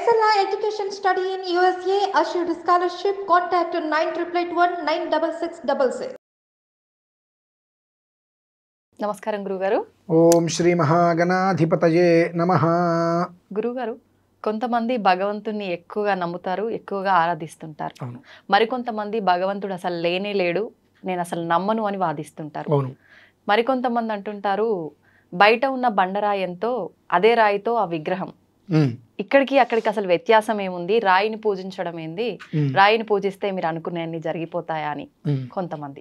Excella Education Study in USA assured scholarship. Contact 9881 96666. నమస్కారం గురుగారు. ఓం శ్రీ మహాగణాధిపతయే నమః. గురుగారు, కొంతమంది భగవంతుని ఎక్కువగా నమ్ముతారు, ఎక్కువగా ఆరాధిస్తుంటారు. మరికొంతమంది భగవంతుడు అసలు లేనే లేడు, నేను అసలు నమ్మను అని వాదిస్తుంటారు. మరికొంతమంది అంటుంటారు బయట ఉన్న బండరాయంతో అదే రాయితో ఆ విగ్రహం, ఇక్కడికి అక్కడికి అసలు వ్యత్యాసం ఏముంది, రాయిని పూజించడం ఏంది, రాయిని పూజిస్తే మీరు అనుకునేవన్నీ జరిగిపోతాయా అని కొంతమంది.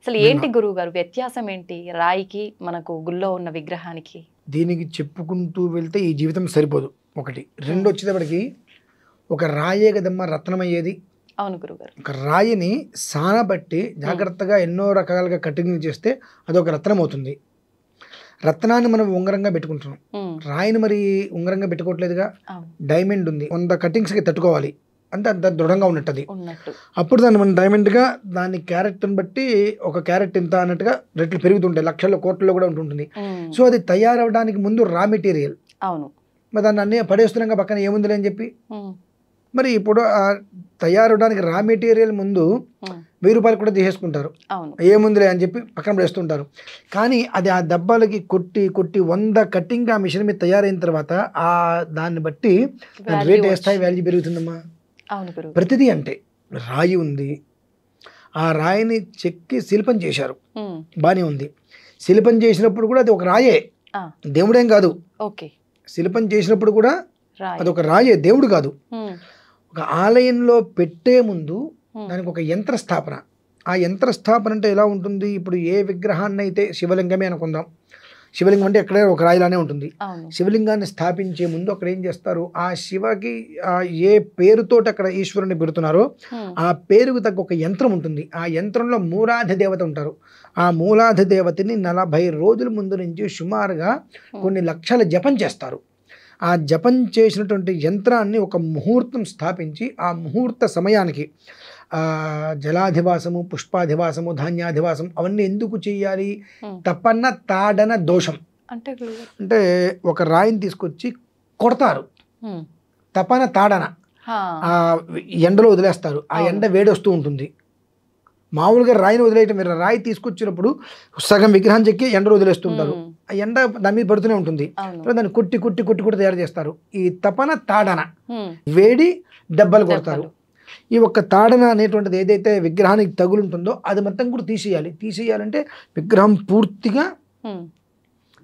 అసలు ఏంటి గురువు గారు వ్యత్యాసం ఏంటి రాయికి మనకు గుళ్ళో ఉన్న విగ్రహానికి? దీనికి చెప్పుకుంటూ వెళ్తే ఈ జీవితం సరిపోదు. ఒకటి రెండు వచ్చేటప్పటికి ఒక రాయే కదమ్మా రత్నం అయ్యేది. అవును గురుగారు. ఒక రాయిని సానబట్టి జాగ్రత్తగా ఎన్నో రకాలుగా కటింగ్ చేస్తే అదొక రత్నం అవుతుంది. రత్నాన్ని మనం ఉంగరంగా పెట్టుకుంటున్నాం, రాయిని మరి ఉంగరంగా పెట్టుకోవట్లేదుగా. డైమండ్ ఉంది, 100 కటింగ్స్కి తట్టుకోవాలి అంటే అంత దృఢంగా ఉన్నట్టు. అప్పుడు దాన్ని మనం డైమండ్గా దాని క్యారెట్ని బట్టి ఒక క్యారెట్ ఇంత అన్నట్టుగా రేట్లు పెరుగుతుంటాయి, లక్షల్లో కోట్లలో కూడా ఉంటుంటుంది. సో అది తయారవడానికి ముందు రా మెటీరియల్. అవును. మరి దాన్ని అన్నీ పడేస్తున్నాక పక్కన ఏముందిలే అని చెప్పి మరి ఇప్పుడు ఆ తయారవడానికి రా మెటీరియల్ ముందు 1000 రూపాయలు కూడా తీసేసుకుంటారు, ఏముందిలే అని చెప్పి పక్కన పడేస్తుంటారు. కానీ అది ఆ డబ్బాలకి కొట్టి కొట్టి 100 కటింగ్ ఆ మిషన్ మీద తయారైన తర్వాత ఆ దాన్ని బట్టి రేట్ వేస్తాయి, వాల్యూ పెరుగుతుందమ్మా. ప్రతిదీ అంటే రాయి ఉంది, ఆ రాయిని చెక్కి శిల్పం చేశారు, బాగానే ఉంది. శిల్పం చేసినప్పుడు కూడా అది ఒక రాయే, దేవుడేం కాదు. శిల్పం చేసినప్పుడు కూడా అది ఒక రాయే, దేవుడు కాదు. ఒక ఆలయంలో పెట్టే ముందు దానికి ఒక యంత్ర స్థాపన. ఆ యంత్ర స్థాపన అంటే ఎలా ఉంటుంది? ఇప్పుడు ఏ విగ్రహాన్ని అయితే, శివలింగమే అనుకుందాం, శివలింగం అంటే ఎక్కడే ఒక రాయిలానే ఉంటుంది. శివలింగాన్ని స్థాపించే ముందు అక్కడ ఏం చేస్తారు, ఆ శివకి ఏ పేరుతోటి అక్కడ ఈశ్వరుని పెడుతున్నారో ఆ పేరుకు తగ్గ ఒక యంత్రం ఉంటుంది. ఆ యంత్రంలో మూలాధి దేవత ఉంటారు. ఆ మూలాధి దేవతని 40 రోజుల ముందు నుంచి సుమారుగా కొన్ని లక్షల జపం చేస్తారు. ఆ జపం చేసినటువంటి యంత్రాన్ని ఒక ముహూర్తం స్థాపించి ఆ ముహూర్త సమయానికి జలాధివాసము, పుష్పాధివాసము, ధాన్యాధివాసం అవన్నీ ఎందుకు చేయాలి? తపన తాడన దోషం అంటే ఒక రాయిని తీసుకొచ్చి కొడతారు, తపన తాడన ఆ ఎండలో వదిలేస్తారు. ఆ ఎండ వేడి వస్తూ ఉంటుంది. మామూలుగా రాయిని వదిలేయటం, మీరు రాయి తీసుకొచ్చినప్పుడు సగం విగ్రహం చెక్కి ఎండలో వదిలేస్తుంటారు, ఆ ఎండ దాని మీద పడుతూనే ఉంటుంది. దాన్ని కొట్టి కొట్టి కొట్టి కొట్టి తయారు చేస్తారు. ఈ తపన తాడన, వేడి దెబ్బలు కొడతారు. ఈ ఒక్క తాడన అనేటువంటిది ఏదైతే విగ్రహానికి తగులుంటుందో అది మొత్తం కూడా తీసేయాలి. తీసేయాలంటే విగ్రహం పూర్తిగా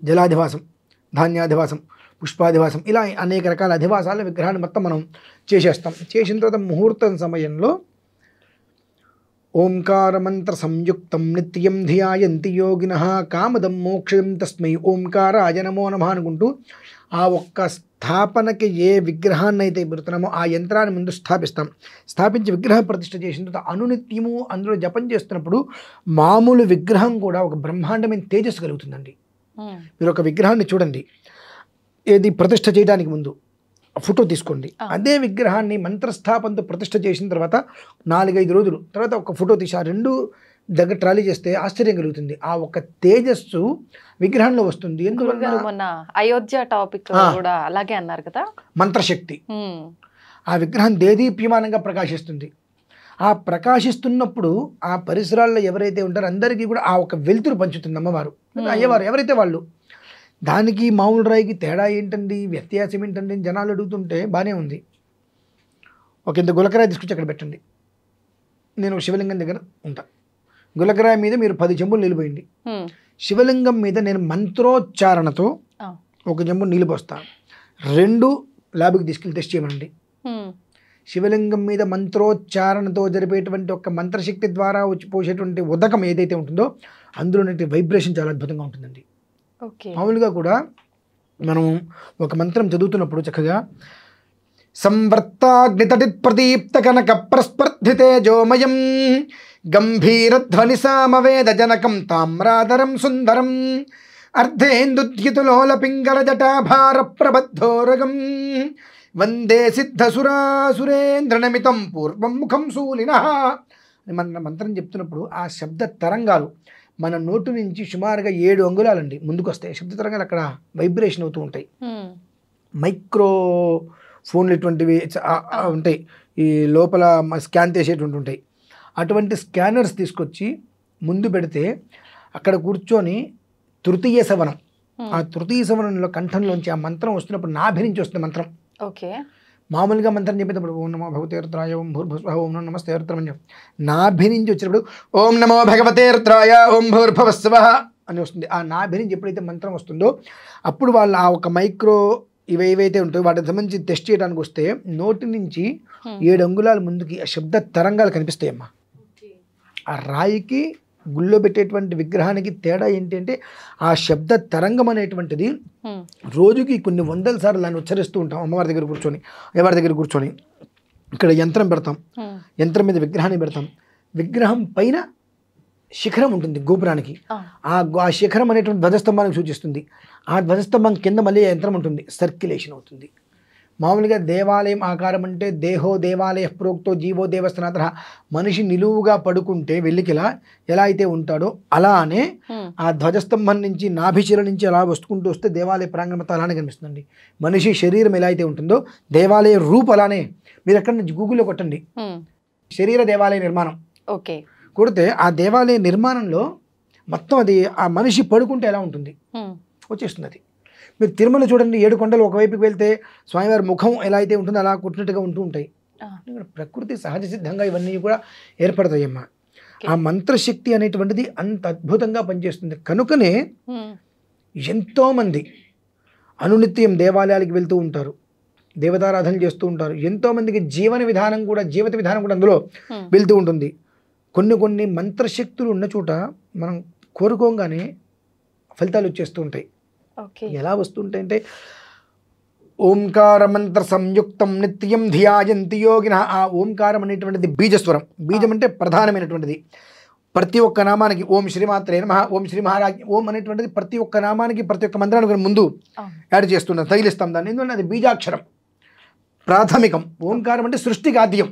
జలాధివాసం, ధాన్యాధివాసం, పుష్పాధివాసం ఇలా అనేక రకాల అధివాసాల విగ్రహాన్ని మొత్తం మనం చేసేస్తాం. చేసిన తర్వాత ముహూర్తం సమయంలో ఓంకార మంత్ర సంయుక్తం నిత్యం ధియాయంతి యోగినః కామదం మోక్షం తస్మై ఓంకారాయ నమో నమః అనుకుంటూ ఆ ఒక్క స్థాపనకి ఏ విగ్రహాన్ని అయితే పెడుతున్నామో ఆ యంత్రాన్ని ముందు స్థాపిస్తాం. స్థాపించి విగ్రహ ప్రతిష్ఠ చేసిన తర్వాత అనునిత్యము అందులో జపం చేస్తున్నప్పుడు మామూలు విగ్రహం కూడా ఒక బ్రహ్మాండమైన తేజస్సు కలుగుతుందండి. మీరు ఒక విగ్రహాన్ని చూడండి, ఏది ప్రతిష్ఠ చేయడానికి ముందు ఫోటో తీసుకోండి. అదే విగ్రహాన్ని మంత్రస్థాపనతో ప్రతిష్ఠ చేసిన తర్వాత 4-5 రోజులు తర్వాత ఒక ఫోటో తీసి ఆ 2 దగ్గర ట్రాలీ చేస్తే ఆశ్చర్యం కలుగుతుంది. ఆ ఒక తేజస్సు విగ్రహంలో వస్తుంది. ఎందుకంటే మొన్న అయోధ్య టాపిక్ కూడా అలాగే అన్నారు కదా, మంత్రశక్తి. ఆ విగ్రహం దేదీప్యమానంగా ప్రకాశిస్తుంది. ఆ ప్రకాశిస్తున్నప్పుడు ఆ పరిసరాల్లో ఎవరైతే ఉంటారో అందరికీ కూడా ఆ ఒక వెలుతురు పంచుతుంది అమ్మవారు, అయ్యవారు ఎవరైతే వాళ్ళు. దానికి మామూలు రాయికి తేడా ఏంటండి, వ్యత్యాసం ఏంటండి జనాలు అడుగుతుంటే బాగానే ఉంది. ఒక ఇంత గులకరాయి తీసుకొచ్చి అక్కడ పెట్టండి, నేను శివలింగం దగ్గర ఉంటా. గులకరాయి మీద మీరు 10 చెంబులు నీళ్ళు పోయండి. శివలింగం మీద నేను మంత్రోచ్చారణతో 1 చెంబు నీళ్ళు పోస్తాను. 2 ల్యాబ్కి తీసుకెళ్ళి టెస్ట్ చేయమండి. శివలింగం మీద మంత్రోచ్చారణతో జరిపేటువంటి ఒక మంత్రశక్తి ద్వారా వచ్చి పోసేటువంటి ఉదకం ఏదైతే ఉంటుందో అందులో వైబ్రేషన్ చాలా అద్భుతంగా ఉంటుందండి. మామూలుగా కూడా మనం ఒక మంత్రం చదువుతున్నప్పుడు చక్కగా సంవర్తాగ్నితటి ప్రదీప్త కనక ప్రస్పర్ధితే జోమయం గంభీరధ్వని సామవేద జనకం తామ్రాధరం సుందరం అర్ధేందుద్యుతులోల పింగళ జటాభార ప్రబద్ధోరగం వందే సిద్ధసురాసురేంద్రనమితం పూర్వం ముఖం శూలినః. మన మంత్రం చెప్తున్నప్పుడు ఆ శబ్ద తరంగాలు మన నోటు నుంచి సుమారుగా 7 అంగుళాలండి ముందుకు వస్తాయి. శబ్ద తరంగాలు అక్కడ వైబ్రేషన్ అవుతూ ఉంటాయి. మైక్రో ఫోన్లు ఇటువంటివి ఉంటాయి, ఈ లోపల స్కాన్ చేసేటువంటి ఉంటాయి. అటువంటి స్కానర్స్ తీసుకొచ్చి ముందు పెడితే అక్కడ కూర్చొని తృతీయ సవనం, ఆ తృతీయ సవనంలో కంఠంలోంచి ఆ మంత్రం వస్తున్నప్పుడు నాభి నుంచి వస్తుంది మంత్రం. ఓకే, మామూలుగా మంత్రం చెప్పేటప్పుడు ఓం నమో భగవతే రుద్రాయ ఓం భూర్భువః ఓం నమో నమస్తే రుద్రమని నాభి నుంచి వచ్చినప్పుడు ఓం నమో భగవతే రుద్రాయ ఓం భూర్భువః అని వస్తుంది. ఆ నాభి నుంచి ఎప్పుడైతే మంత్రం వస్తుందో అప్పుడు వాళ్ళు ఆ ఒక మైక్రో ఏవైతే ఉంటాయో వాటికి సంబంధించి టెస్ట్ చేయడానికి వస్తే నోటి నుంచి 7 అంగుళాల ముందుకి ఆ శబ్ద తరంగాలు కనిపిస్తాయమ్మా. ఆ రాయికి గుళ్ళో పెట్టేటువంటి విగ్రహానికి తేడా ఏంటి అంటే ఆ శబ్ద తరంగం అనేటువంటిది రోజుకి కొన్ని వందల సార్లు దాన్ని ఉచ్చరిస్తూ ఉంటాం. అమ్మవారి దగ్గర కూర్చొని, అయ్యవారి దగ్గర కూర్చొని ఇక్కడ యంత్రం పెడతాం, యంత్రం మీద విగ్రహాన్ని పెడతాం. విగ్రహం పైన శిఖరం ఉంటుంది గోపురానికి, ఆ శిఖరం అనేటువంటి ధ్వజస్తంభానికి సూచిస్తుంది. ఆ ధ్వజస్తంభం కింద మళ్ళీ యంత్రం ఉంటుంది, సర్క్యులేషన్ అవుతుంది. మామూలుగా దేవాలయం ఆకారం అంటే దేహో దేవాలయ ప్రోక్తో జీవో దేవస్థానతః, మనిషి నిలువుగా పడుకుంటే వెల్లికిలా ఎలా అయితే ఉంటాడో అలానే ఆ ధ్వజస్తంభం నుంచి నాభిశిర నుంచి అలా వస్తుకుంటూ వస్తే దేవాలయ ప్రాంగణంతో అలానే కనిపిస్తుందండి. మనిషి శరీరం ఎలా అయితే ఉంటుందో దేవాలయ రూపు అలానే. మీరు ఎక్కడి నుంచి గూగుల్లో కొట్టండి శరీర దేవాలయ నిర్మాణం, ఓకే, కొడితే ఆ దేవాలయ నిర్మాణంలో మొత్తం అది ఆ మనిషి పడుకుంటే ఎలా ఉంటుంది వచ్చేస్తుంది. అది మీరు తిరుమల చూడండి, 7 కొండలు ఒకవైపుకి వెళ్తే స్వామివారి ముఖం ఎలా అయితే ఉంటుందో అలా కుట్టినట్టుగా ఉంటూ ఉంటాయి. ప్రకృతి సహజ సిద్ధంగా ఇవన్నీ కూడా ఏర్పడతాయమ్మా. ఆ మంత్రశక్తి అనేటువంటిది అంత అద్భుతంగా పనిచేస్తుంది. కనుకనే ఎంతోమంది అనునిత్యం దేవాలయాలకు వెళ్తూ ఉంటారు, దేవతారాధన చేస్తూ ఉంటారు. ఎంతోమందికి జీవిత విధానం కూడా అందులో వెళ్తూ ఉంటుంది. కొన్ని మంత్రశక్తులు ఉన్న చోట మనం కోరుకోగానే ఫలితాలు వచ్చేస్తూ ఉంటాయి. ఎలా వస్తుంటాయంటే ఓంకార మంత్ర సంయుక్తం నిత్యం ధియాయంతి యోగినః. ఆ ఓంకారం అనేటువంటిది బీజస్వరం, బీజం అంటే ప్రధానమైనటువంటిది. ప్రతి ఒక్క నామానికి ఓం శ్రీమాత్రే నమః, ఓం శ్రీ మహారాజ్, ఓం అనేటువంటిది ప్రతి ఒక్క నామానికి ప్రతి ఒక్క మంత్రానికి ముందు యాడ్ చేస్తున్నాం, తగిలిస్తాం దాన్ని. ఎందుకంటే అది బీజాక్షరం, ప్రాథమికం. ఓంకారం అంటే సృష్టికి ఆద్యం.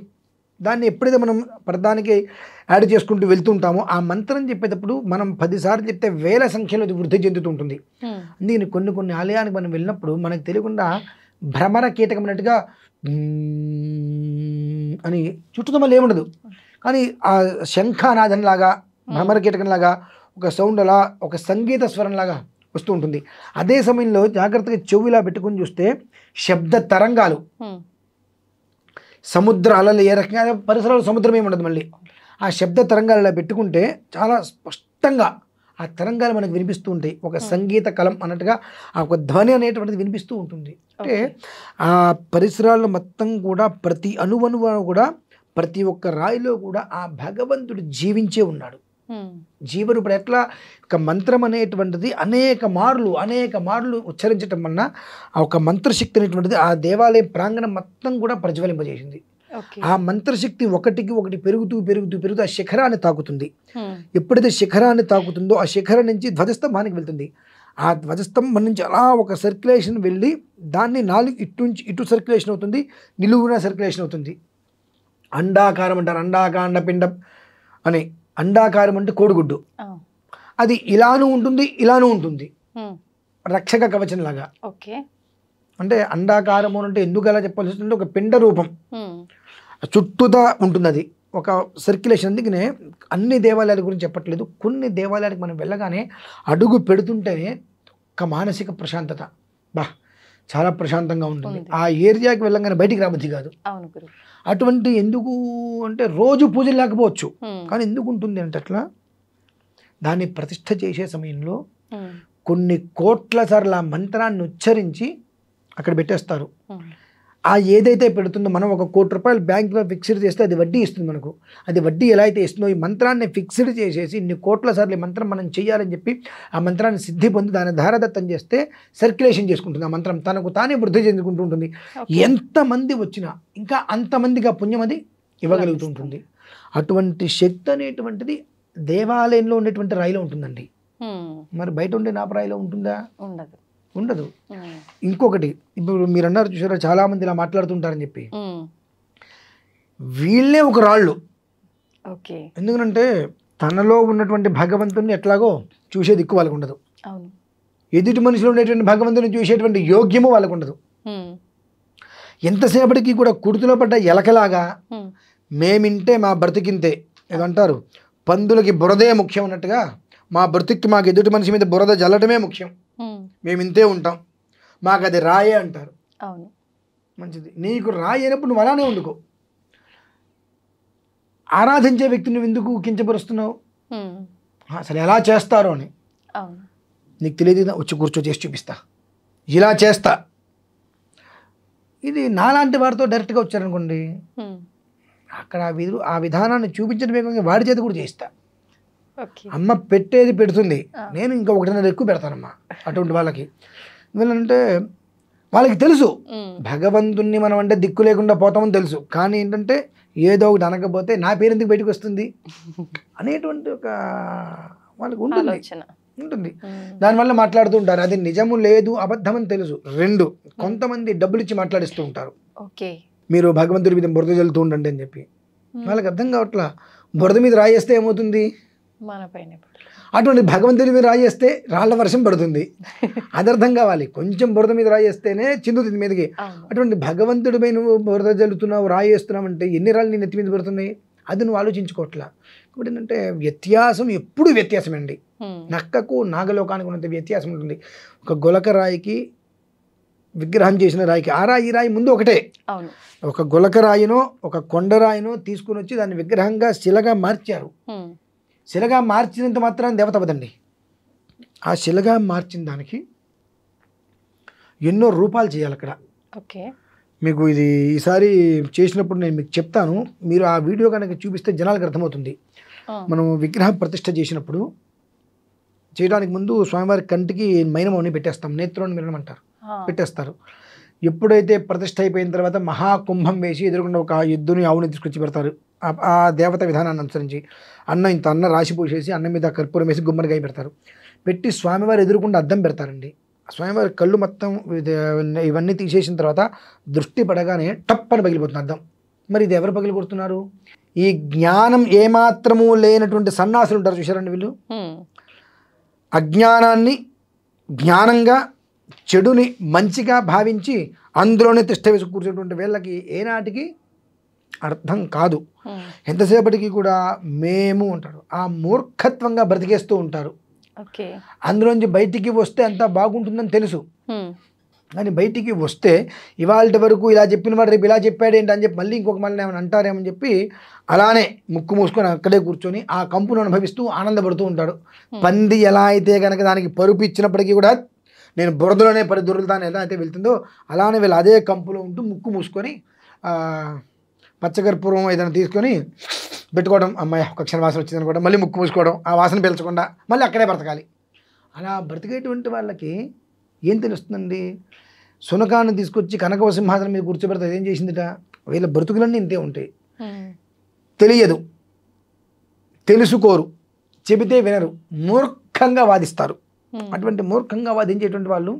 దాన్ని ఎప్పుడైతే మనం ప్రధానికి యాడ్ చేసుకుంటూ వెళ్తుంటామో ఆ మంత్రం చెప్పేటప్పుడు మనం 10 సార్లు చెప్తే 1000 సంఖ్యలో అది వృద్ధి చెందుతూ ఉంటుంది. అందుకని కొన్ని ఆలయానికి మనం వెళ్ళినప్పుడు మనకు తెలియకుండా భ్రమర కీటకం అన్నట్టుగా అని చుట్టూ మళ్ళీ ఏముండదు, కానీ ఆ శంఖానాదంలాగా భ్రమర కీటకంలాగా ఒక సౌండ్ అలా ఒక సంగీత స్వరంలాగా వస్తూ ఉంటుంది. అదే సమయంలో జాగ్రత్తగా చెవిలా పెట్టుకుని చూస్తే శబ్ద తరంగాలు, సముద్ర అలలు ఏ రకంగా పరిసరాలు సముద్రం ఏమి ఉండదు, మళ్ళీ ఆ శబ్ద తరంగాలు ఇలా పెట్టుకుంటే చాలా స్పష్టంగా ఆ తరంగాలు మనకు వినిపిస్తూ ఉంటాయి. ఒక సంగీత కలం అన్నట్టుగా ఆ ఒక ధ్వని అనేటువంటిది వినిపిస్తూ ఉంటుంది. అంటే ఆ పరిసరాల్లో మొత్తం కూడా ప్రతి అణువణువు కూడా ప్రతి ఒక్క రాయిలో కూడా ఆ భగవంతుడు జీవించే ఉన్నాడు. జీవరూపుడు. ఎట్లా ఒక మంత్రం అనేటువంటిది అనేక మార్లు ఉచ్చరించటం వలన ఆ ఒక మంత్రశక్తి అనేటువంటిది ఆ దేవాలయ ప్రాంగణం మొత్తం కూడా ప్రజ్వలింపజేసింది. ఆ మంత్రశక్తి ఒకటికి ఒకటి పెరుగుతూ ఆ శిఖరాన్ని తాకుతుంది. ఎప్పుడైతే శిఖరాన్ని తాకుతుందో ఆ శిఖరం నుంచి ధ్వజస్తంభానికి వెళ్తుంది. ఆ ధ్వజస్తంభం నుంచి అలా ఒక సర్క్యులేషన్ వెళ్ళి దాన్ని 4 ఇటు సర్క్యులేషన్ అవుతుంది, నిలువున సర్క్యులేషన్ అవుతుంది. అండాకారం అంటారు, అండాకాండ పిండం అని. అండాకారం అంటే కోడిగుడ్డు, అది ఇలానూ ఉంటుంది రక్షక కవచం లాగా. అంటే అండాకారము అంటే ఎందుకు అలా చెప్పాల్సి వస్తుందంటే ఒక పిండ రూపం చుట్టూతా ఉంటుంది, అది ఒక సర్క్యులేషన్. అందుకనే అన్ని దేవాలయాల గురించి చెప్పట్లేదు, కొన్ని దేవాలయాలకు మనం వెళ్ళగానే అడుగు పెడుతుంటేనే ఒక మానసిక ప్రశాంతత, చాలా ప్రశాంతంగా ఉంటుంది. ఆ ఏరియాకి వెళ్ళగానే బయటికి రాబుద్ది కాదు. అటువంటి ఎందుకు అంటే రోజు పూజలు లేకపోవచ్చు, కానీ ఎందుకు ఉంటుంది అంటే అట్లా దాన్ని ప్రతిష్ఠ చేసే సమయంలో కొన్ని కోట్ల సార్లు ఆ మంత్రాన్ని ఉచ్చరించి అక్కడ పెట్టేస్తారు. ఆ ఏదైతే పెడుతుందో మనం 1 కోటి రూపాయలు బ్యాంకులో ఫిక్స్డ్ చేస్తే అది వడ్డీ ఇస్తుంది మనకు. అది వడ్డీ ఎలా అయితే ఇస్తుందో ఈ మంత్రాన్ని ఫిక్స్డ్ చేసేసి ఇన్ని కోట్ల సార్లు ఈ మంత్రం మనం చేయాలని చెప్పి ఆ మంత్రాన్ని సిద్ధి పొంది దాన్ని ధారదత్తం చేస్తే సర్క్యులేషన్ చేసుకుంటుంది. ఆ మంత్రం తనకు తానే వృద్ధి చెందుకుంటూ ఉంటుంది. ఎంతమంది వచ్చినా ఇంకా అంతమందికి ఆ పుణ్యం అది ఇవ్వగలుగుతూ ఉంటుంది. అటువంటి శక్తి అనేటువంటిది దేవాలయంలో ఉండేటువంటి రాయిలో ఉంటుందండి. మరి బయట ఉండే నాపరాయిలో ఉంటుందా? ఉండదు. ఇంకొకటి, ఇప్పుడు మీరు అన్నారు చూసారా చాలా మంది ఇలా మాట్లాడుతుంటారని చెప్పి, వీళ్ళే ఒక రాళ్ళు. ఎందుకంటే తనలో ఉన్నటువంటి భగవంతుని ఎట్లాగో చూసే దిక్కు వాళ్ళకు ఉండదు, ఎదుటి మనిషిలో ఉండేటువంటి భగవంతుని చూసేటువంటి యోగ్యము వాళ్ళకు ఉండదు. ఎంతసేపటికి కూడా కుడితిలో పడ్డ ఎలకలాగా మేమింటే మా బ్రతికింతే ఏదంటారు, పందులకి బురదే ముఖ్యం అన్నట్టుగా మా బ్రతికి మాకు ఎదుటి మనిషి మీద బురద జల్లటమే ముఖ్యం, మేము ఇంతే ఉంటాం, మాకు అది రాయే అంటారు. అవును, మంచిది. నీకు రాయి అయినప్పుడు నువ్వు అలానే వండుకో. ఆరాధించే వ్యక్తిని నువ్వు ఎందుకు కించపరుస్తున్నావు? అసలు ఎలా చేస్తారో అని నీకు తెలియదు, వచ్చి కూర్చో చేసి చూపిస్తా, ఇలా చేస్తా. ఇది నాలాంటి వారితో డైరెక్ట్గా వచ్చారనుకోండి, అక్కడ ఆ విధానాన్ని చూపించడమే కాకుండా వాడి చేతి కూడా చేయిస్తా. అమ్మ పెట్టేది పెడుతుంది, నేను ఇంకా 1.5 ఎక్కువ పెడతానమ్మా అటువంటి వాళ్ళకి. ఎందుకంటే వాళ్ళకి తెలుసు భగవంతుణ్ణి మనం అంటే దిక్కు లేకుండా పోతామని తెలుసు, కానీ ఏంటంటే ఏదో ఒకటి అనకపోతే నా పేరు ఎందుకు బయటకు వస్తుంది అనేటువంటి ఒక వాళ్ళకి ఉంటుంది. దానివల్ల మాట్లాడుతూ ఉంటారు. అది నిజము లేదు అబద్ధం అని తెలుసు. 2 కొంతమంది డబ్బులు ఇచ్చి మాట్లాడిస్తూ ఉంటారు, మీరు భగవంతుడి మీద బురద జల్లుతూ ఉండండి అని చెప్పి. వాళ్ళకి అర్థం కావట్లా, బురద మీద రాయేస్తే ఏమవుతుంది, అటువంటి భగవంతుడి మీద రాయేస్తే రాళ్ల వర్షం పడుతుంది. అది అర్థం కావాలి. కొంచెం బురద మీద రాయేస్తేనే చిందుతుంది మీదకి. అటువంటి భగవంతుడిపై నువ్వు బురద జల్లుతున్నావు, రాయేస్తున్నావు అంటే ఎన్ని రాళ్ళు నీ నెత్తి మీద పడుతున్నాయి, అది నువ్వు ఆలోచించుకోవట్లా. కాబట్టి ఏంటంటే వ్యత్యాసం ఎప్పుడు వ్యత్యాసం అండి. నక్కకు నాగలోకానికి ఉన్నంత వ్యత్యాసం ఉంటుంది. ఒక గొలక రాయికి విగ్రహం చేసిన రాయికి ఆ రాయి ఈ రాయి ముందు ఒకటే. ఒక గొలక రాయినో ఒక కొండరాయినో తీసుకుని వచ్చి దాన్ని విగ్రహంగా శిలగా మార్చారు. శిలగా మార్చినంత మాత్రాన్ని దేవత అవ్వదండి. ఆ శిలగా మార్చిన దానికి ఎన్నో రూపాలు చేయాలి అక్కడ. మీకు ఇది ఈసారి చేసినప్పుడు నేను మీకు చెప్తాను, మీరు ఆ వీడియో కనుక చూపిస్తే జనాలకు అర్థమవుతుంది. మనం విగ్రహ ప్రతిష్ఠ చేసినప్పుడు చేయడానికి ముందు స్వామివారి కంటికి మైనమౌని పెట్టేస్తాం, నేత్రోన్మిలనం అంటారు, పెట్టేస్తారు. ఎప్పుడైతే ప్రతిష్ఠ అయిపోయిన తర్వాత మహాకుంభం వేసి ఎదురుకుండా ఒక ఎద్దుని ఆవుని తీసుకొచ్చి పెడతారు. ఆ దేవత విధానాన్ని అనుసరించి ఇంత అన్న రాసి పోసేసి అన్నం మీద కర్పూరం వేసి గుమ్మడికాయ పెడతారు. పెట్టి స్వామివారి ఎదురుకుండా అద్దం పెడతారండి. స్వామివారి కళ్ళు మొత్తం ఇవన్నీ తీసేసిన తర్వాత దృష్టి పడగానే టప్ అని పగిలిపోతుంది అద్దం. మరి ఇది ఎవరు పగిలిపోతున్నారు? ఈ జ్ఞానం ఏమాత్రము లేనటువంటి సన్నాసులు ఉంటారు చూసారండి. వీళ్ళు అజ్ఞానాన్ని జ్ఞానంగా, చెడుని మంచిగా భావించి అందులోనే తిష్ట వేసి కూర్చున్నటువంటి వీళ్ళకి ఏనాటికి అర్థం కాదు. ఎంతసేపటికి కూడా మేము ఉంటారు, ఆ మూర్ఖత్వంగా బ్రతికేస్తూ ఉంటారు. అందులోంచి బయటికి వస్తే అంతా బాగుంటుందని తెలుసు, కానీ బయటికి వస్తే ఇవాళ వరకు ఇలా చెప్పిన వాడు రేపు ఇలా చెప్పాడేంటి అని చెప్పి మళ్ళీ ఇంకొక మళ్ళీ ఏమైనా అంటారేమని చెప్పి అలానే ముక్కు మూసుకొని అక్కడే కూర్చొని ఆ కంపును అనుభవిస్తూ ఆనందపడుతూ ఉంటాడు. పంది ఎలా అయితే కనుక దానికి పరుపు ఇచ్చినప్పటికీ కూడా నేను బురదలోనే పడి దొరుకుతాను ఎలా అయితే వెళ్తుందో అలానే వీళ్ళు అదే కంపులో ఉంటూ ముక్కు మూసుకొని పచ్చకర్పూరం ఏదైనా తీసుకొని పెట్టుకోవడం, అమ్మాయి ఒక క్షణ వాసన వచ్చింది అనుకోవడం, మళ్ళీ ముక్కు మూసుకోవడం, ఆ వాసన పీల్చకుండా మళ్ళీ అక్కడే బ్రతకాలి. అలా బ్రతికేటువంటి వాళ్ళకి ఏం తెలుస్తుందండి? సునకాన్ని తీసుకొచ్చి కనకవ సింహాసనం మీద కూర్చోబెడితే ఏం చేసిందిట? వీళ్ళ బ్రతుకులన్నీ ఇంతే ఉంటాయి. తెలియదు, తెలుసుకోరు, చెబితే వినరు, మూర్ఖంగా వాదిస్తారు. అటువంటి మూర్ఖంగా వాదించేటువంటి వాళ్ళు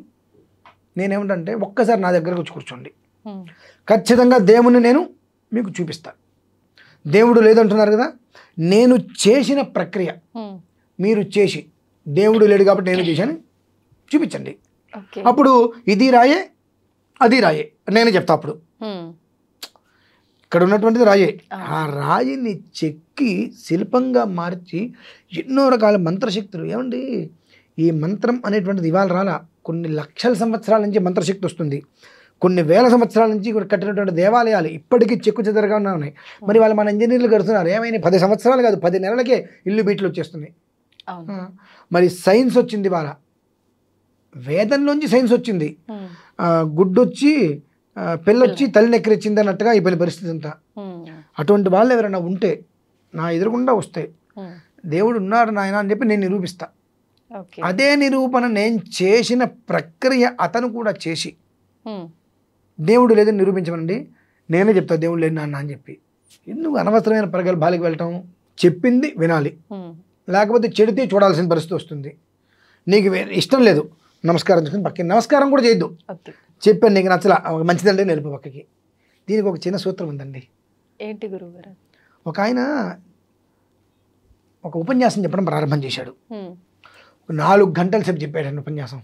నేనేమిటంటే ఒక్కసారి నా దగ్గరకు వచ్చి కూర్చోండి, ఖచ్చితంగా దేవుణ్ణి నేను మీకు చూపిస్తా. దేవుడు లేదంటున్నారు కదా, నేను చేసిన ప్రక్రియ మీరు చేసి దేవుడు లేడు కాబట్టి నేను చేశాను చూపించండి. అప్పుడు ఇది రాయే అది రాయే నేను చెప్తా. అప్పుడు ఇక్కడ ఉన్నటువంటిది రాయే, ఆ రాయిని చెక్కి శిల్పంగా మార్చి ఎన్నో రకాల మంత్రశక్తులు. ఏమండి ఈ మంత్రం అనేటువంటిది ఇవాళ రాలా, కొన్ని లక్షల సంవత్సరాల నుంచి మంత్రశక్తి వస్తుంది. కొన్ని వేల సంవత్సరాల నుంచి ఇక్కడ కట్టినటువంటి దేవాలయాలు ఇప్పటికీ చెక్కు చెదరగా ఉన్నాయి. మరి వాళ్ళు మన ఇంజనీర్లు కడుతున్నారు, ఏమైనా 10 సంవత్సరాలు కాదు 10 నెలలకే ఇల్లు బీట్లు వచ్చేస్తున్నాయి. మరి సైన్స్ వచ్చింది, వాళ్ళ వేదంలోంచి సైన్స్ వచ్చింది. గుడ్డొచ్చి పిల్లొచ్చి తల్లిని ఎక్కిరిచ్చింది అన్నట్టుగా ఈ పరిస్థితి అంతా. అటువంటి వాళ్ళు ఎవరైనా ఉంటే నా ఎదురుకుండా వస్తే దేవుడు ఉన్నాడు నాయన అని చెప్పి నేను నిరూపిస్తా. అదే నిరూపణ నేను చేసిన ప్రక్రియ అతను కూడా చేసి దేవుడు లేదని నిరూపించమనండి, నేనే చెప్తా దేవుడు లేదు నాన్న అని చెప్పి. ఎందుకు అనవసరమైన ప్రగల్భాలకు వెళ్ళటం? చెప్పింది వినాలి, లేకపోతే చెడితే చూడాల్సిన పరిస్థితి వస్తుంది. నీకు ఇష్టం లేదు నమస్కారం చేసుకుని పక్కకి నమస్కారం కూడా చేయొద్దు. చెప్పాను నీకు నచ్చలా మంచిదండి నిలుపు పక్కకి. దీనికి ఒక చిన్న సూత్రం ఉందండి. ఏంటి గురువుగారు? ఒక ఆయన ఒక ఉపన్యాసం చెప్పడం ప్రారంభం చేశాడు. 4 గంటల సేపు చెప్పాడు ఉపన్యాసం.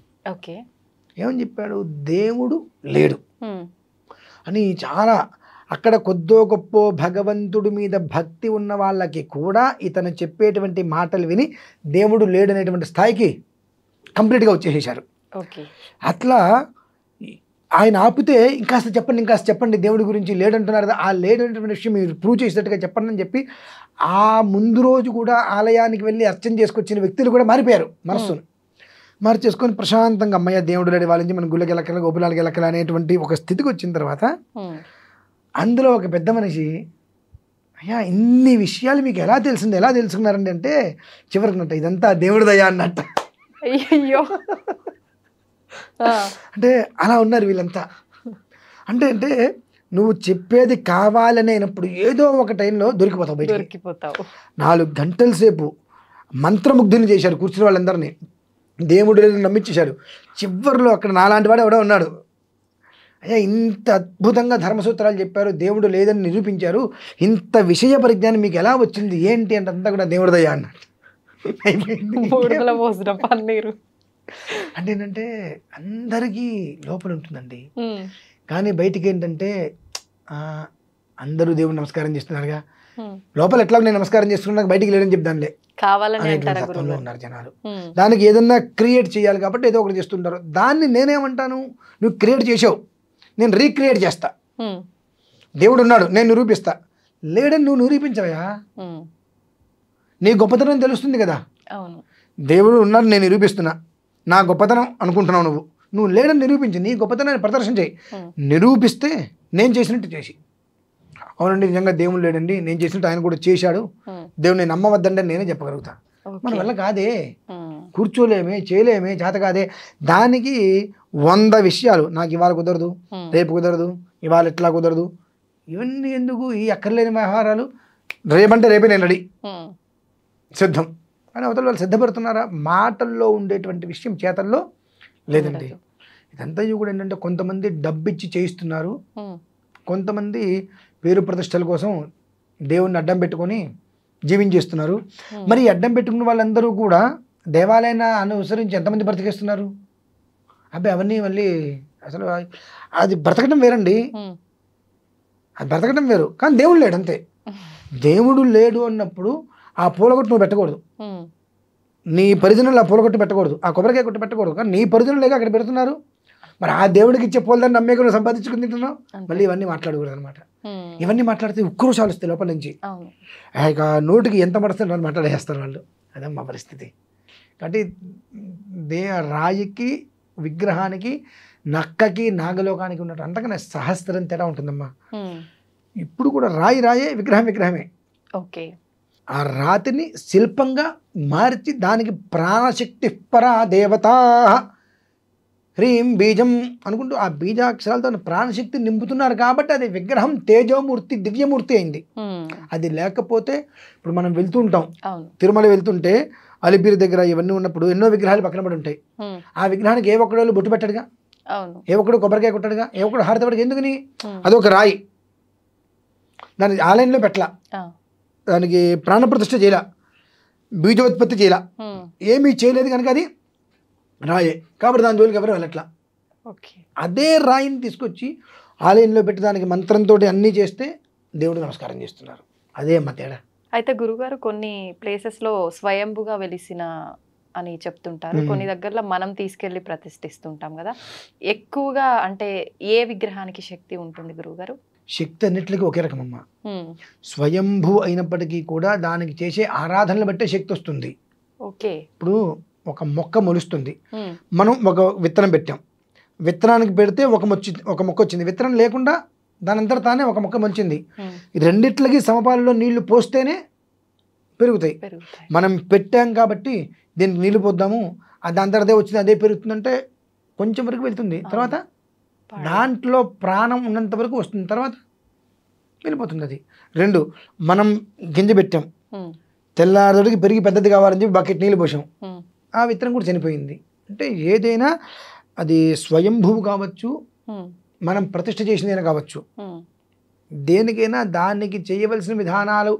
ఏమని చెప్పాడు? దేవుడు లేడు, అని చాలా అక్కడ కొద్దో గొప్ప భగవంతుడి మీద భక్తి ఉన్న వాళ్ళకి కూడా ఇతను చెప్పేటువంటి మాటలు విని దేవుడు లేడనేటువంటి స్థాయికి కంప్లీట్గా వచ్చేసేసారు. ఓకే. అట్లా ఆయన ఆపితే ఇంకాస్త చెప్పండి దేవుడి గురించి లేడంటున్నారు కదా, ఆ లేడనేటువంటి విషయం మీరు ప్రూవ్ చేసేటట్టుగా చెప్పండి అని చెప్పి ఆ ముందు రోజు కూడా ఆలయానికి వెళ్ళి అర్చన చేసుకొచ్చిన వ్యక్తులు కూడా మారిపోయారు. మనస్సును మార్చేసుకొని ప్రశాంతంగా అమ్మయ్య దేవుడు లేడి వాళ్ళ నుంచి మనం గుళ్ళకి వెళ్ళకల గోపులాలకి వెళ్ళకల అనేటువంటి ఒక స్థితికి వచ్చిన తర్వాత అందులో ఒక పెద్ద మనిషి, అయ్యా ఇన్ని విషయాలు మీకు ఎలా తెలిసింది, ఎలా తెలుసుకున్నారండి అంటే చివరికి ఇదంతా దేవుడి దయ అన్నట్టు. అయ్యో. అంటే అలా ఉన్నారు వీళ్ళంతా. అంటే నువ్వు చెప్పేది కావాలనేనప్పుడు ఏదో ఒక టైంలో దొరికిపోతావు. 4 గంటల సేపు మంత్రముగ్ధుని చేశారు కూర్చుని వాళ్ళందరినీ, దేవుడు లేదని నమ్మించేశారు. చివరిలో అక్కడ నాలాంటి వాడు ఎవడో ఉన్నాడు, అయ్యా ఇంత అద్భుతంగా ధర్మసూత్రాలు చెప్పారు, దేవుడు లేదని నిరూపించారు, ఇంత విషయ పరిజ్ఞానం మీకు ఎలా వచ్చింది ఏంటి అంటే అంతా కూడా దేవుడి దయ అన్నట్టు పన్నీరు. అంటే ఏంటంటే అందరికీ లోపల ఉంటుందండి, కానీ బయటికి ఏంటంటే అందరూ దేవుడు నమస్కారం చేస్తున్నారుగా, లోపల ఎట్లా నేను నమస్కారం చేస్తున్నా బయటికి లేదని చెప్తానులే తత్వంలో ఉన్నారు జనాలు. దానికి ఏదన్నా క్రియేట్ చేయాలి కాబట్టి ఏదో ఒకటి చేస్తుంటారు. దాన్ని నేనేమంటాను, నువ్వు క్రియేట్ చేసావు, నేను రీక్రియేట్ చేస్తా. దేవుడు ఉన్నాడు, నేను నిరూపిస్తా. లేడని నువ్వు నిరూపించవయా, నీ గొప్పతనం తెలుస్తుంది కదా. దేవుడు ఉన్నాడు నేను నిరూపిస్తున్నా, నా గొప్పతనం అనుకుంటున్నావు నువ్వు లేడని నిరూపించి నీ గొప్పతనాన్ని ప్రదర్శన చేయి. నిరూపిస్తే నేను చేసినట్టు చేసి, అవునండి నిజంగా దేవుడు లేడండి, నేను చేసినట్టు ఆయన కూడా చేశాడు, దేవుడిని నమ్మవద్దండి నేనే చెప్పగలుగుతా. మన వల్ల కాదే, కూర్చోలేమే, చేయలేమే, చేత కాదే. దానికి 100 విషయాలు, నాకు ఇవాళ కుదరదు, రేపు కుదరదు, ఇవాళ ఎట్లా కుదరదు, ఇవన్నీ ఎందుకు, ఈ అక్కర్లేని వ్యవహారాలు. రేపంటే రేపే నేను రెడీ, సిద్ధం అని అవతల వాళ్ళు సిద్ధపడుతున్నారా? మాటల్లో ఉండేటువంటి విషయం చేతల్లో లేదండి. ఇదంతా కూడా ఏంటంటే కొంతమంది డబ్బిచ్చి చేయిస్తున్నారు, కొంతమంది పేరు ప్రతిష్టల కోసం దేవుణ్ణి అడ్డం పెట్టుకొని జీవించేస్తున్నారు. మరి అడ్డం పెట్టుకున్న వాళ్ళందరూ కూడా దేవాలయాన్ని అనుసరించి ఎంతమంది బ్రతికేస్తున్నారు? అబ్బాయి అవన్నీ మళ్ళీ అసలు అది బ్రతకడం వేరండి, అది బ్రతకడం వేరు. కానీ దేవుడు లేడు అంతే. దేవుడు లేడు అన్నప్పుడు ఆ పూలగొట్టు నువ్వు పెట్టకూడదు, నీ పరిజనులు ఆ పూలగొట్టు పెట్టకూడదు, ఆ కొబ్బరికాయ కొట్టు పెట్టకూడదు. కానీ నీ పరిజనులు లేక అక్కడ పెడుతున్నారు. మరి ఆ దేవుడికి ఇచ్చే పూలదాన్ని నమ్మేక నువ్వు సంపాదించుకుని తింటున్నావు. మళ్ళీ ఇవన్నీ మాట్లాడకూడదు అనమాట. ఇవన్నీ మాట్లాడితే ఉక్రోషాలు వస్తాయి లోపల నుంచి. ఇక నోటికి ఎంత పడుతుంది వాళ్ళు మాట్లాడేస్తారు వాళ్ళు. అదే మా పరిస్థితి. కాబట్టి రాయికి విగ్రహానికి నక్కకి నాగలోకానికి ఉన్నట్టు అంతకన్నా సహస్రం తేడా ఉంటుందమ్మా. ఇప్పుడు కూడా రాయే, విగ్రహం విగ్రహమే. ఓకే. ఆ రాతిని శిల్పంగా మార్చి దానికి ప్రాణశక్తి పరా దేవతా హ్రీం బీజం అనుకుంటూ ఆ బీజాక్షరాలతో ప్రాణశక్తి నింపుతున్నారు కాబట్టి అది విగ్రహం తేజోమూర్తి, దివ్యమూర్తి అయింది. అది లేకపోతే ఇప్పుడు మనం వెళ్తూ ఉంటాం, తిరుమల వెళ్తుంటే అలిపిరి దగ్గర ఇవన్నీ ఉన్నప్పుడు ఎన్నో విగ్రహాలు పక్కన పడి ఉంటాయి. ఆ విగ్రహానికి ఏ ఒక్కడో బొట్టు పెట్టడుగా, ఏ ఒక్కడు కొబ్బరికాయ కొట్టడుగా, ఏ ఒక్కడు హారతి పడగా. ఎందుకని? అదొక రాయి, దానికి ఆలయంలో పెట్టలా, దానికి ప్రాణప్రతిష్ఠ చేయలా, బీజోత్పత్తి చేయలా, ఏమీ చేయలేదు కనుక అది రాయే. కాబట్టి దాని జోలికి ఎవరు వెళ్ళట్లా. అదే రాయిని తీసుకొచ్చి ఆలయంలో పెట్టి దానికి మంత్రంతో అన్నీ చేస్తే దేవుడు నమస్కారం చేస్తున్నారు. అదే అమ్మ తేడా. అయితే గురుగారు కొన్ని ప్లేసెస్లో స్వయంభుగా వెలిసిన అని చెప్తుంటారు, కొన్ని దగ్గరలో మనం తీసుకెళ్ళి ప్రతిష్ఠిస్తుంటాం కదా. ఎక్కువగా అంటే ఏ విగ్రహానికి శక్తి ఉంటుంది గురుగారు? శక్తి అన్నిటికీ ఒకే రకం అమ్మ. స్వయంభూ అయినప్పటికీ కూడా దానికి చేసే ఆరాధనలు బట్టే శక్తి వస్తుంది. ఓకే. ఇప్పుడు ఒక మొక్క మొలుస్తుంది, మనం ఒక విత్తనం పెట్టాం, విత్తనానికి పెడితే ఒక మొక్క వచ్చింది, విత్తనం లేకుండా దానంతట తానే ఒక మొక్క మొలిచింది. రెండిట్లకి సమపాలలో నీళ్లు పోస్తేనే పెరుగుతాయి. మనం పెట్టాం కాబట్టి దీనికి నీళ్లు పోద్దాము, దాని తర్వాత వచ్చింది అదే పెరుగుతుందంటే కొంచెం వరకు వెళ్తుంది, తర్వాత దాంట్లో ప్రాణం ఉన్నంత వరకు వస్తుంది, తర్వాత వెళ్ళిపోతుంది అది. 2 మనం గింజ పెట్టాం, తెల్లారికి పెరిగి పెద్దది కావాలని చెప్పి బకెట్ నీళ్ళు పోసాం, ఆ విత్తనం కూడా చనిపోయింది. అంటే ఏదైనా అది స్వయంభువు కావచ్చు, మనం ప్రతిష్ఠ చేసినదైనా కావచ్చు, దేనికైనా దానికి చేయవలసిన విధానాలు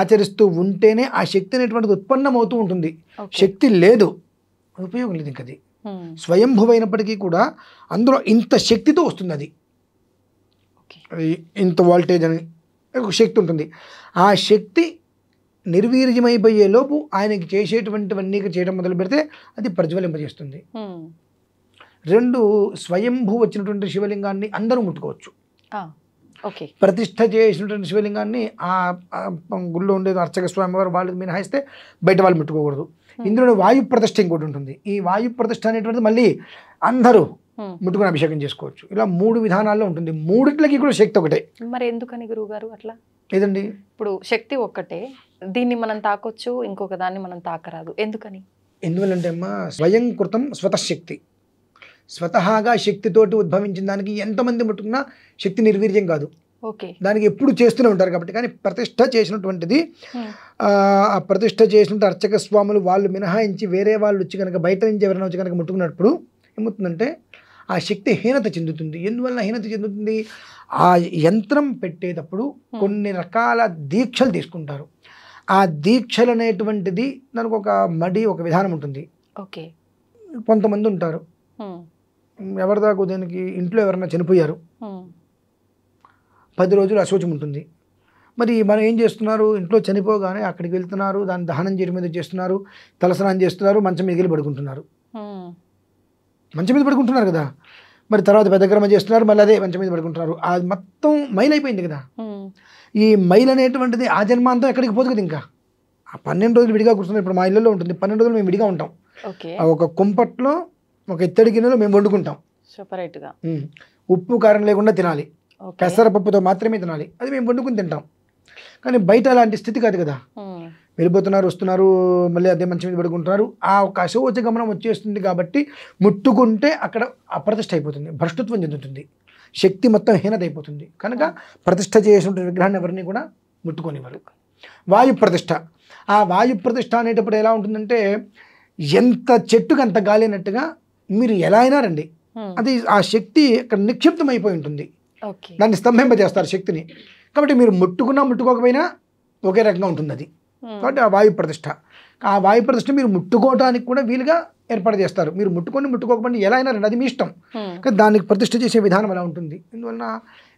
ఆచరిస్తూ ఉంటేనే ఆ శక్తి అనేటువంటిది ఉత్పన్నమవుతూ ఉంటుంది. శక్తి లేదు, ఉపయోగం లేదు. ఇంకది స్వయంభువైనప్పటికీ కూడా అందులో ఇంత శక్తితో వస్తుంది అది. ఓకే. ఇంత వోల్టేజ్ అని ఒక శక్తి ఉంటుంది. ఆ శక్తి నిర్వీర్యమైపోయే లోపు ఆయనకి చేసేటువంటివన్నీ చేయడం మొదలు పెడితే అది ప్రజ్వలింపజేస్తుంది. 2 స్వయంభూ వచ్చినటువంటి శివలింగాన్ని అందరూ ముట్టుకోవచ్చు. ఓకే. ప్రతిష్ఠ చేసినటువంటి శివలింగాన్ని ఆ గుళ్ళో ఉండే అర్చక స్వామి వారు వాళ్ళు మినహాయిస్తే బయట వాళ్ళు ముట్టుకోకూడదు. ఇందులో వాయు ప్రతిష్ఠ ఇంకోటి ఉంటుంది. ఈ వాయు ప్రతిష్ఠ అనేటువంటిది మళ్ళీ అందరూ ముట్టుకుని అభిషేకం చేసుకోవచ్చు. ఇలా 3 విధానాల్లో ఉంటుంది. 3టికి కూడా శక్తి ఒకటే. మరి ఎందుకని గురువుగారు అట్లా? ఏదండి, ఇప్పుడు శక్తి ఒక్కటే, దీన్ని మనం తాకొచ్చు, ఇంకొక దాన్ని మనం తాకరాదు, ఎందుకని? ఎందువల్లంటే అమ్మా, స్వయం కృతం స్వతశక్తి. స్వతహాగా శక్తితోటి ఉద్భవించిన దానికి ఎంతమంది ముట్టుకున్నా శక్తి నిర్వీర్యం కాదు. ఓకే. దానికి ఎప్పుడు చేస్తూనే ఉంటారు కాబట్టి. కానీ ప్రతిష్ఠ చేసినటువంటిది ఆ ప్రతిష్ఠ చేసినట్టు అర్చక స్వాములు వాళ్ళు మినహాయించి వేరే వాళ్ళు వచ్చి కనుక బయట నుంచి ఎవరైనా వచ్చి కనుక ముట్టుకున్నప్పుడు ఏమవుతుందంటే ఆ శక్తి హీనత చెందుతుంది. ఎందువల్ల హీనత చెందుతుంది? ఆ యంత్రం పెట్టేటప్పుడు కొన్ని రకాల దీక్షలు తీసుకుంటారు. ఆ దీక్షలు అనేటువంటిది దానికి ఒక ఒక విధానం ఉంటుంది. ఓకే. కొంతమంది ఉంటారు, ఎవరిదాకా దానికి ఇంట్లో ఎవరైనా చనిపోయారు, 10 రోజులు అశౌచం ఉంటుంది. మరి మనం ఏం చేస్తున్నారు, ఇంట్లో చనిపోగానే అక్కడికి వెళ్తున్నారు, దాన్ని దహనం చేయడం మీద చేస్తున్నారు, తలస్నానం చేస్తున్నారు, మంచం మీద పడుకుంటున్నారు. మంచం మీద పడుకుంటున్నారు కదా, మరి తర్వాత పెద్దగ్రమ చేస్తున్నారు, మళ్ళీ అదే మంచం మీద పడుకుంటున్నారు. అది మొత్తం మైల్ అయిపోయింది కదా. ఈ మైల్ అనేటువంటిది ఆ జన్మాంతం ఎక్కడికి పోదు కదా. ఇంకా ఆ 12 రోజులు విడిగా కూర్చున్నారు. ఇప్పుడు మా ఇళ్ళలో ఉంటుంది, 12 రోజులు మేము విడిగా ఉంటాం. ఒక కుంపట్లో ఒక ఇత్తడి గిన్నెలో మేము వండుకుంటాం సెపరేట్గా. ఉప్పు కారం లేకుండా తినాలి, పెసరపప్పుతో మాత్రమే తినాలి, అది మేము వండుకుని తింటాం. కానీ బయట అలాంటి స్థితి కాదు కదా. వెళ్ళిపోతున్నారు, వస్తున్నారు, మళ్ళీ అదే మంచి మీద పడుకుంటున్నారు. ఆ ఒక అశౌచ గమనం వచ్చేస్తుంది కాబట్టి ముట్టుకుంటే అక్కడ అప్రతిష్ఠ అయిపోతుంది, భ్రష్టత్వం చెందుతుంది, శక్తి మొత్తం హీనత అయిపోతుంది. కనుక ప్రతిష్ఠ చేసినటువంటి విగ్రహాన్ని ఎవరిని కూడా ముట్టుకోనివ్వరు. వాయు ప్రతిష్ఠ. ఆ వాయు ప్రతిష్ఠ అనేటప్పుడు ఎలా ఉంటుందంటే ఎంత చెట్టుకు అంత గాలి అన్నట్టుగా మీరు ఎలా అయినా రండి, అది ఆ శక్తి అక్కడ నిక్షిప్తం అయిపోయి ఉంటుంది. దాన్ని స్తంభింపజేస్తారు శక్తిని. కాబట్టి మీరు ముట్టుకున్నా ముట్టుకోకపోయినా ఒకే రకంగా ఉంటుంది అది. కాబట్టి ఆ వాయు ప్రతిష్ఠ. ఆ వాయు ప్రతిష్ఠ మీరు ముట్టుకోవడానికి కూడా వీలుగా ఏర్పాటు చేస్తారు. మీరు ముట్టుకోకపోయినా ఎలా అయినా రండి, అది మీ ఇష్టం. కానీ దానికి ప్రతిష్ఠ చేసే విధానం అలా ఉంటుంది. ఎందువల్ల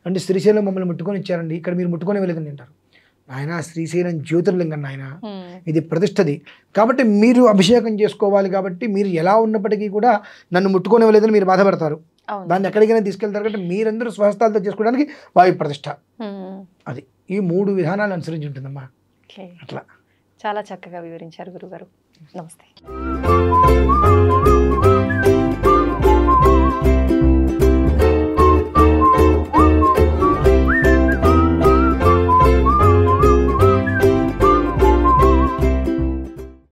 అంటే శ్రీశైలం మమ్మల్ని ముట్టుకొని ఇచ్చారండి, ఇక్కడ మీరు ముట్టుకొని వెళ్ళదని అంటారు. ఆయన శ్రీశైలం జ్యోతిర్లింగం ఆయన, ఇది ప్రతిష్టది. కాబట్టి మీరు అభిషేకం చేసుకోవాలి. కాబట్టి మీరు ఎలా ఉన్నప్పటికీ కూడా నన్ను ముట్టుకొని వెళ్ళలేదని మీరు బాధపడతారు. దాన్ని ఎక్కడికైనా తీసుకెళ్తారు. కాబట్టి మీరందరూ స్వహస్తాలతో చేసుకోవడానికి వాయు ప్రతిష్ఠ. అది ఈ 3 విధానాలు అనుసరించి ఉంటుందమ్మా. అట్లా చాలా చక్కగా వివరించారు గురుగారు. నమస్తే.